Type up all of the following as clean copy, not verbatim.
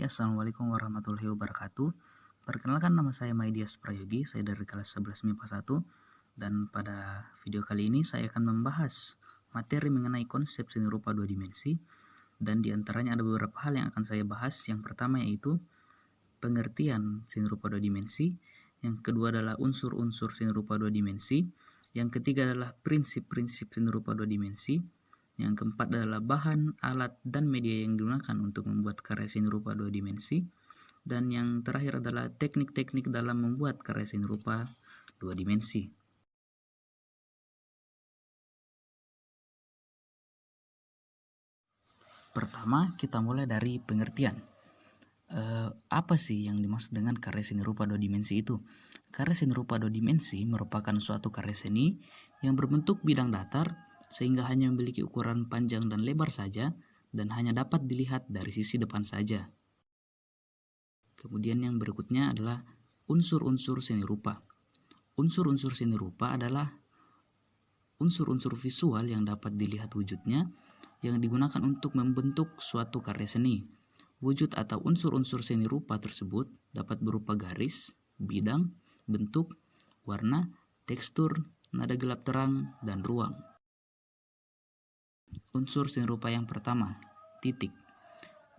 Assalamualaikum warahmatullahi wabarakatuh. Perkenalkan, nama saya Maidias Prayogi, saya dari kelas 11 MIPA 1, dan pada video kali ini saya akan membahas materi mengenai konsep seni rupa dua dimensi, dan diantaranya ada beberapa hal yang akan saya bahas. Yang pertama yaitu pengertian seni rupa dua dimensi, yang kedua adalah unsur-unsur seni rupa dua dimensi, yang ketiga adalah prinsip-prinsip seni rupa dua dimensi, yang keempat adalah bahan, alat, dan media yang digunakan untuk membuat karya seni rupa dua dimensi, dan yang terakhir adalah teknik-teknik dalam membuat karya seni rupa dua dimensi. Pertama, kita mulai dari pengertian. Apa sih yang dimaksud dengan karya seni rupa dua dimensi itu? Karya seni rupa dua dimensi merupakan suatu karya seni yang berbentuk bidang datar sehingga hanya memiliki ukuran panjang dan lebar saja dan hanya dapat dilihat dari sisi depan saja. Kemudian yang berikutnya adalah unsur-unsur seni rupa. Unsur-unsur seni rupa adalah unsur-unsur visual yang dapat dilihat wujudnya yang digunakan untuk membentuk suatu karya seni. Wujud atau unsur-unsur seni rupa tersebut dapat berupa garis, bidang, bentuk, warna, tekstur, nada gelap terang, dan ruang. Unsur seni rupa yang pertama, titik.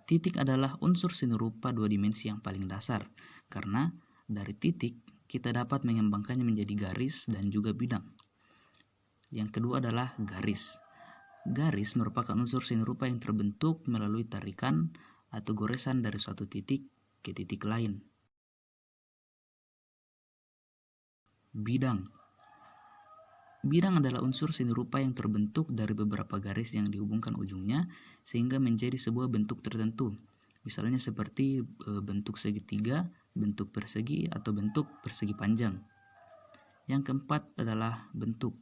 Titik adalah unsur seni rupa dua dimensi yang paling dasar, karena dari titik kita dapat mengembangkannya menjadi garis dan juga bidang. Yang kedua adalah garis. Garis merupakan unsur seni rupa yang terbentuk melalui tarikan atau goresan dari suatu titik ke titik lain. Bidang. Bidang adalah unsur seni rupa yang terbentuk dari beberapa garis yang dihubungkan ujungnya sehingga menjadi sebuah bentuk tertentu. Misalnya seperti bentuk segitiga, bentuk persegi, atau bentuk persegi panjang. Yang keempat adalah bentuk.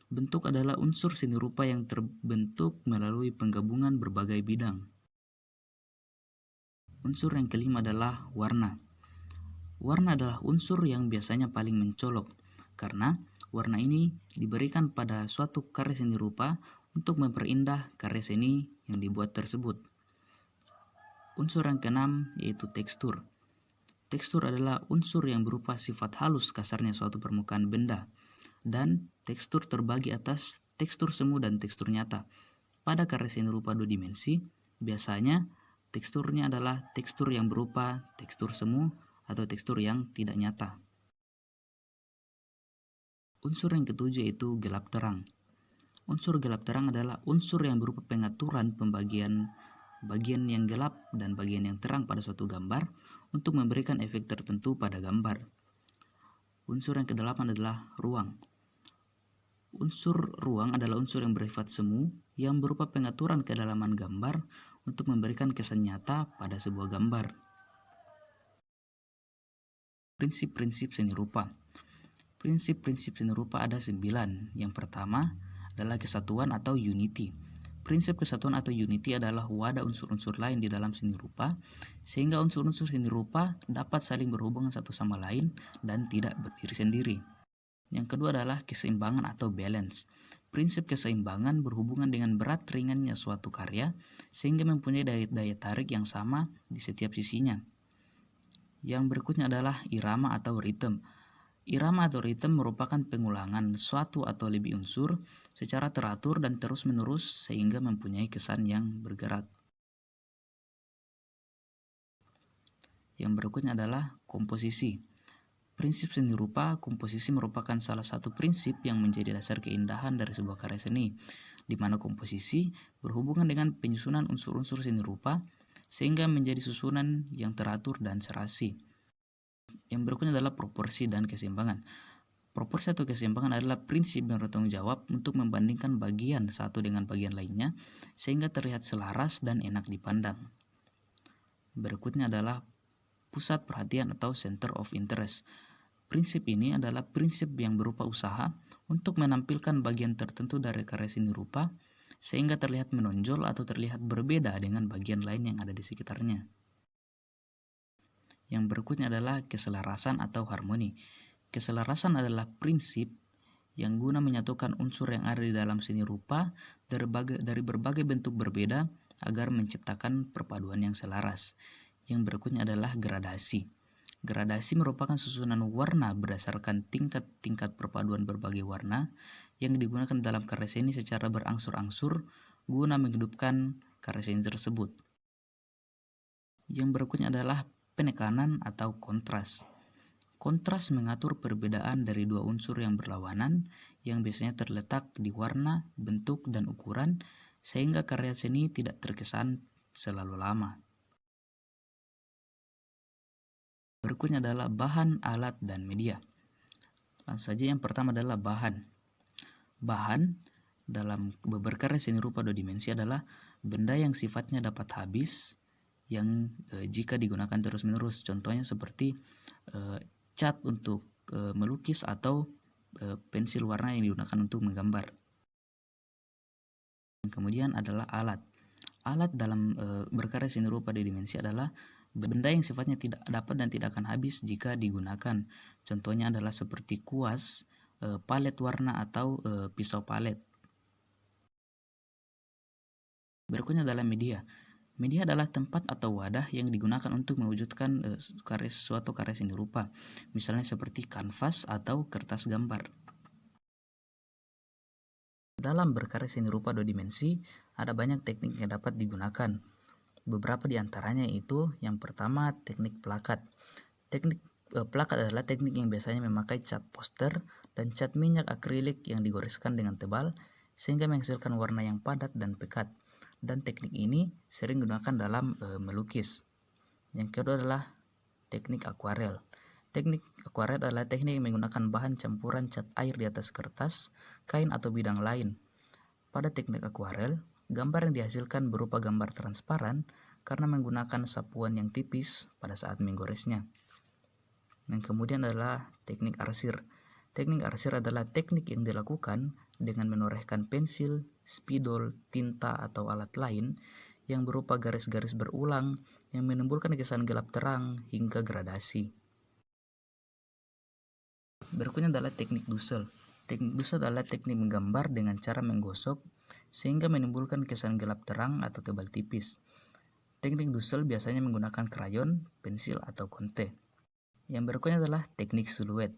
Bentuk adalah unsur seni rupa yang terbentuk melalui penggabungan berbagai bidang. Unsur yang kelima adalah warna. Warna adalah unsur yang biasanya paling mencolok, karena warna ini diberikan pada suatu karya seni rupa untuk memperindah karya seni yang dibuat tersebut. Unsur yang keenam yaitu tekstur. Tekstur adalah unsur yang berupa sifat halus kasarnya suatu permukaan benda, dan tekstur terbagi atas tekstur semu dan tekstur nyata. Pada karya seni rupa dua dimensi, biasanya teksturnya adalah tekstur yang berupa tekstur semu atau tekstur yang tidak nyata. Unsur yang ketujuh yaitu gelap terang. Unsur gelap terang adalah unsur yang berupa pengaturan pembagian bagian yang gelap dan bagian yang terang pada suatu gambar untuk memberikan efek tertentu pada gambar. Unsur yang kedelapan adalah ruang. Unsur ruang adalah unsur yang bersifat semu yang berupa pengaturan kedalaman gambar untuk memberikan kesan nyata pada sebuah gambar. Prinsip-prinsip seni rupa. Prinsip-prinsip seni rupa ada 9. Yang pertama adalah kesatuan atau unity. Prinsip kesatuan atau unity adalah wadah unsur-unsur lain di dalam seni rupa, sehingga unsur-unsur seni rupa dapat saling berhubungan satu sama lain dan tidak berdiri sendiri. Yang kedua adalah keseimbangan atau balance. Prinsip keseimbangan berhubungan dengan berat ringannya suatu karya, sehingga mempunyai daya tarik yang sama di setiap sisinya. Yang berikutnya adalah irama atau rhythm. Irama atau ritme merupakan pengulangan suatu atau lebih unsur secara teratur dan terus-menerus sehingga mempunyai kesan yang bergerak. Yang berikutnya adalah komposisi. Prinsip seni rupa, komposisi merupakan salah satu prinsip yang menjadi dasar keindahan dari sebuah karya seni, di mana komposisi berhubungan dengan penyusunan unsur-unsur seni rupa sehingga menjadi susunan yang teratur dan serasi. Yang berikutnya adalah proporsi dan keseimbangan. Proporsi atau keseimbangan adalah prinsip yang bertanggung jawab untuk membandingkan bagian satu dengan bagian lainnya sehingga terlihat selaras dan enak dipandang. Berikutnya adalah pusat perhatian atau center of interest. Prinsip ini adalah prinsip yang berupa usaha untuk menampilkan bagian tertentu dari karya seni rupa sehingga terlihat menonjol atau terlihat berbeda dengan bagian lain yang ada di sekitarnya. Yang berikutnya adalah keselarasan atau harmoni. Keselarasan adalah prinsip yang guna menyatukan unsur yang ada di dalam seni rupa dari berbagai bentuk berbeda agar menciptakan perpaduan yang selaras. Yang berikutnya adalah gradasi. Gradasi merupakan susunan warna berdasarkan tingkat-tingkat perpaduan berbagai warna yang digunakan dalam karya seni secara berangsur-angsur guna menghidupkan karya seni tersebut. Yang berikutnya adalah penekanan atau kontras. Kontras mengatur perbedaan dari dua unsur yang berlawanan yang biasanya terletak di warna, bentuk, dan ukuran sehingga karya seni tidak terkesan selalu lama. Berikutnya adalah bahan, alat, dan media. Langsung saja yang pertama adalah bahan. Bahan dalam berkarya seni rupa dua dimensi adalah benda yang sifatnya dapat habis yang jika digunakan terus-menerus. Contohnya seperti cat untuk melukis atau pensil warna yang digunakan untuk menggambar. Yang kemudian adalah alat. Alat dalam berkarya seni rupa dua dimensi adalah benda yang sifatnya tidak dapat dan tidak akan habis jika digunakan. Contohnya adalah seperti kuas, palet warna, atau pisau palet. Berikutnya adalah media. Media adalah tempat atau wadah yang digunakan untuk mewujudkan suatu karya seni rupa, misalnya seperti kanvas atau kertas gambar. Dalam berkarya seni rupa dua dimensi, ada banyak teknik yang dapat digunakan. Beberapa di antaranya itu, yang pertama teknik plakat. Teknik plakat adalah teknik yang biasanya memakai cat poster dan cat minyak akrilik yang digoreskan dengan tebal sehingga menghasilkan warna yang padat dan pekat. Dan teknik ini sering digunakan dalam melukis. Yang kedua adalah teknik akuarel. Teknik akuarel adalah teknik yang menggunakan bahan campuran cat air di atas kertas, kain, atau bidang lain. Pada teknik akuarel, gambar yang dihasilkan berupa gambar transparan karena menggunakan sapuan yang tipis pada saat menggoresnya. Yang kemudian adalah teknik arsir. Teknik arsir adalah teknik yang dilakukan dengan menorehkan pensil, spidol, tinta, atau alat lain yang berupa garis-garis berulang yang menimbulkan kesan gelap terang hingga gradasi. Berikutnya adalah teknik dusel. Teknik dusel adalah teknik menggambar dengan cara menggosok sehingga menimbulkan kesan gelap terang atau tebal tipis. Teknik dusel biasanya menggunakan krayon, pensil, atau konte. Yang berikutnya adalah teknik siluet.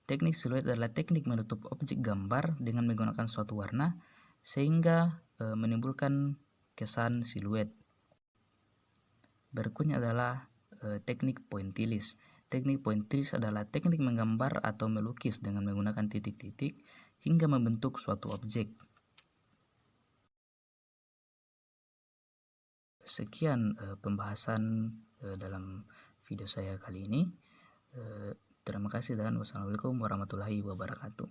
Teknik siluet adalah teknik menutup objek gambar dengan menggunakan suatu warna sehingga menimbulkan kesan siluet. Berikutnya adalah teknik pointillis. Teknik pointillis adalah teknik menggambar atau melukis dengan menggunakan titik-titik hingga membentuk suatu objek. Sekian pembahasan dalam video saya kali ini. Terima kasih dan wassalamualaikum warahmatullahi wabarakatuh.